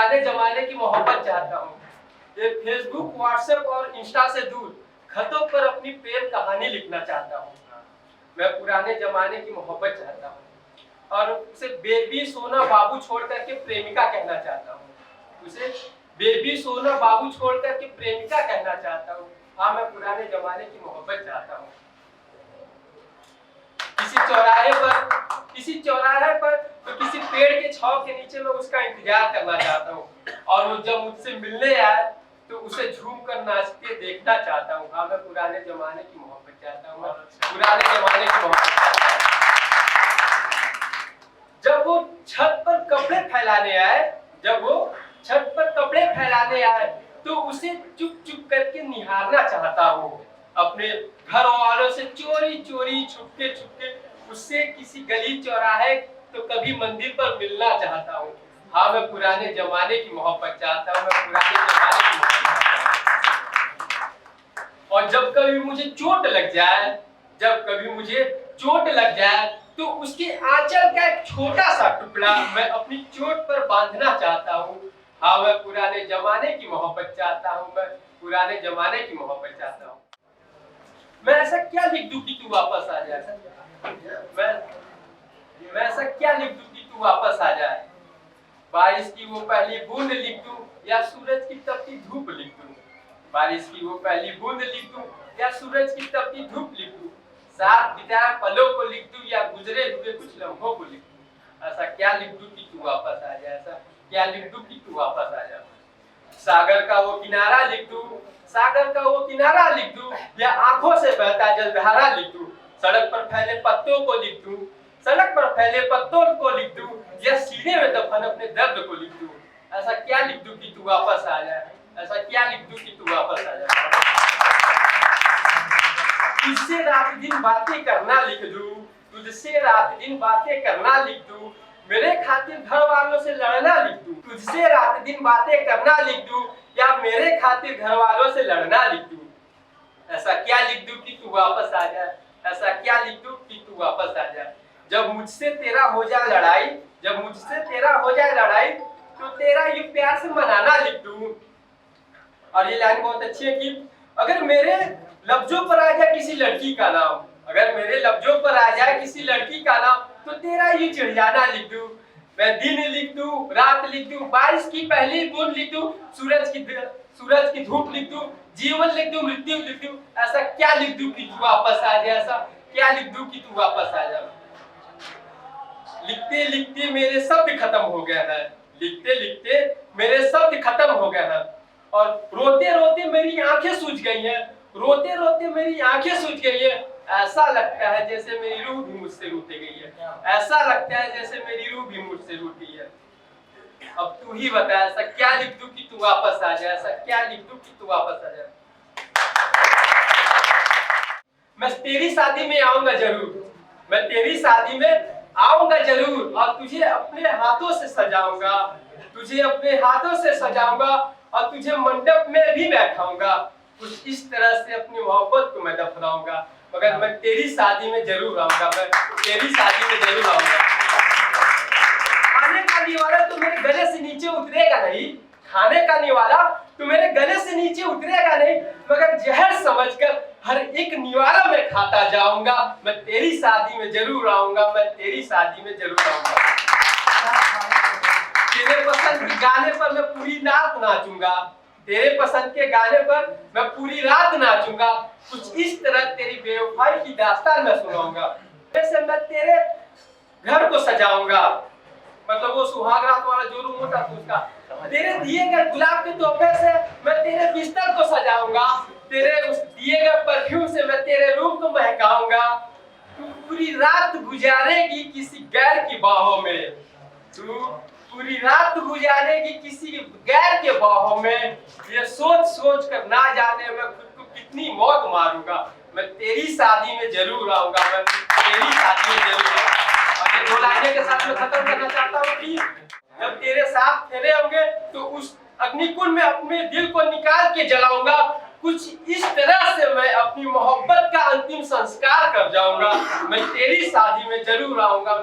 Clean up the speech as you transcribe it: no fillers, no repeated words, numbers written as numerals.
पुराने जमाने की मोहब्बत चाहता हूँ। ये फेसबुक, व्हाट्सएप और इंस्टा से दूर खतों पर अपनी प्रेम कहानी लिखना चाहता हूँ। मैं पुराने जमाने की मोहब्बत चाहता हूँ और उसे बेबी सोना बाबू छोड़ करके प्रेमिका कहना चाहता हूँ। उसे बेबी सोना बाबू छोड़ करके प्रेमिका कहना चाहता हूँ। हाँ, मैं पुराने जमाने की मोहब्बत चाहता हूँ। किसी चौराहे पर तो किसी पेड़ के छांव के नीचे मैं उसका इंतजार करना चाहता हूँ और वो जब मुझसे मिलने आए तो उसे झूम कर नाचते देखना चाहता हूँ। हाँ, मैं पुराने जमाने की मोहब्बत चाहता हूँ। पुराने जमाने की मोहब्बत चाहता हूँ। जब वो छत पर कपड़े फैलाने आए तो उसे चुप चुप करके निहारना चाहता हूँ। अपने घर वालों से चोरी चोरी छुपके छुपके उससे किसी गली चौराहे तो कभी मंदिर पर मिलना चाहता हूँ। हाँ, मैं पुराने जमाने की मोहब्बत चाहता हूँ। मैं पुराने जमाने की मोहब्बत चाहता हूँ। और जब कभी मुझे चोट लग जाए तो उसके आंचल का एक छोटा सा टुकड़ा मैं अपनी चोट पर बांधना चाहता हूँ। हाँ, मैं पुराने जमाने की मोहब्बत चाहता हूँ। मैं पुराने जमाने की मोहब्बत चाहता हूँ। मैं ऐसा क्या लिख दूं कि तू वापस आ जाए? मैं ऐसा क्या लिख दूं कि तू वापस आ जाए? बारिश की वो पहली बूंद लिख दूं या सूरज की तपती धूप लिख दूं? बारिश की वो पहली बूंद लिख दूं या सूरज की तपती धूप लिख दूं? साथ बिताए पलों को लिख दूं या गुजरे हुए कुछ लम्हों को लिख दूं? ऐसा क्या लिख दूं कि तू वापस आ जाए? ऐसा क्या लिख दूं कि तू वापस आ जाए? सागर का वो किनारा लिख दूं या आंखों से बहता जलधारा लिख दूं? सड़क पर फैले पत्तों को लिख दूं या सीने में दफन अपने दर्द को लिख दूं? ऐसा क्या लिख दूं कि तू वापस आ जाए? ऐसा क्या लिख दूं कि तू वापस आ जाए? तुझसे रात दिन बातें करना लिख दूं, मेरे खातिर घर वालों से लड़ना लिख दूं? तुझसे रात दिन बातें करना लिख दूं या मेरे खातिर घर वालों से लड़ना लिख दूं? ऐसा क्या लिख दूं कि तू वापस आ जाए? ऐसा क्या लिख दूं कि तू वापस आ जाए? जब मुझसे तेरा हो जाए लड़ाई तो तेरा ये प्यार से मनाना लिख दूं। और ये लाइन बहुत अच्छी है कि अगर मेरे लफ्जों पर आ जाए किसी लड़की का नाम तो तेरा ये चिढ़ जाना लिख दूं। मैं दिन लिख दूं, रात लिख दूं, बारिश की पहली बूंद लिख दूं, सूरज की धूप लिख दूं, जीवन लिख दूं, मृत्यु लिख दूं। ऐसा क्या लिख दूं कि तू वापस आ जाए? ऐसा क्या लिख दूं कि तू वापस आ जाए? लिखते लिखते मेरे शब्द खत्म हो गए हैं और रोते रोते मेरी आंखें सूज गई हैं। ऐसा लगता है जैसे मेरी रूह भी मुझसे रूठ गई है। अब तू ही बता, ऐसा क्या लिख दूं कि तू वापस आ जाए? ऐसा क्या लिख दूं कि तू वापस आ जाए? मैं तेरी शादी में आऊंगा जरूर और तुझे अपने हाथों से सजाऊंगा और तुझे मंडप में भी बैठाऊंगा। कुछ इस तरह से अपनी मोहब्बत को मैं दफनाऊंगा, मगर मैं तेरी शादी में जरूर आऊंगा। खाने का निवाला तो मेरे गले से नीचे उतरेगा नहीं, मगर जहर समझकर हर एक निवाला मैं खाता जाऊंगा। मैं तेरी शादी में जरूर आऊंगा। तेरे पसंद के गाने पर मैं पूरी रात नाचूंगा। कुछ इस तरह तेरी बेवफाई की दास्तान मैं सुनाऊंगा। वैसे मैं तेरे घर को सजाऊंगा, मतलब वो सुहाग रात वाला जो रूम होता है उसका। तेरे दिए गए गुलाब के तोहफे से मैं तेरे बिस्तर को सजाऊंगा। तेरे उस दिए गए परफ्यूम से मैं तेरे रूम को महकाऊंगा। तू पूरी रात गुजारेगी किसी गैर की बाहों में। ये सोच सोच कर ना जाने मैं खुद को कितनी मौत मारूंगा। मैं तेरी शादी में जरूर आऊंगा। और ये दो लाइनें के साथ मैं खत्म करना चाहता हूँ कि जब तेरे साथ फेरे होंगे तो उस अग्निकुंड में अपने दिल को निकाल के जलाऊंगा। कुछ इस तरह से मैं अपनी मोहब्बत का अंतिम संस्कार कर जाऊंगा। मैं तेरी शादी में जरूर आऊंगा।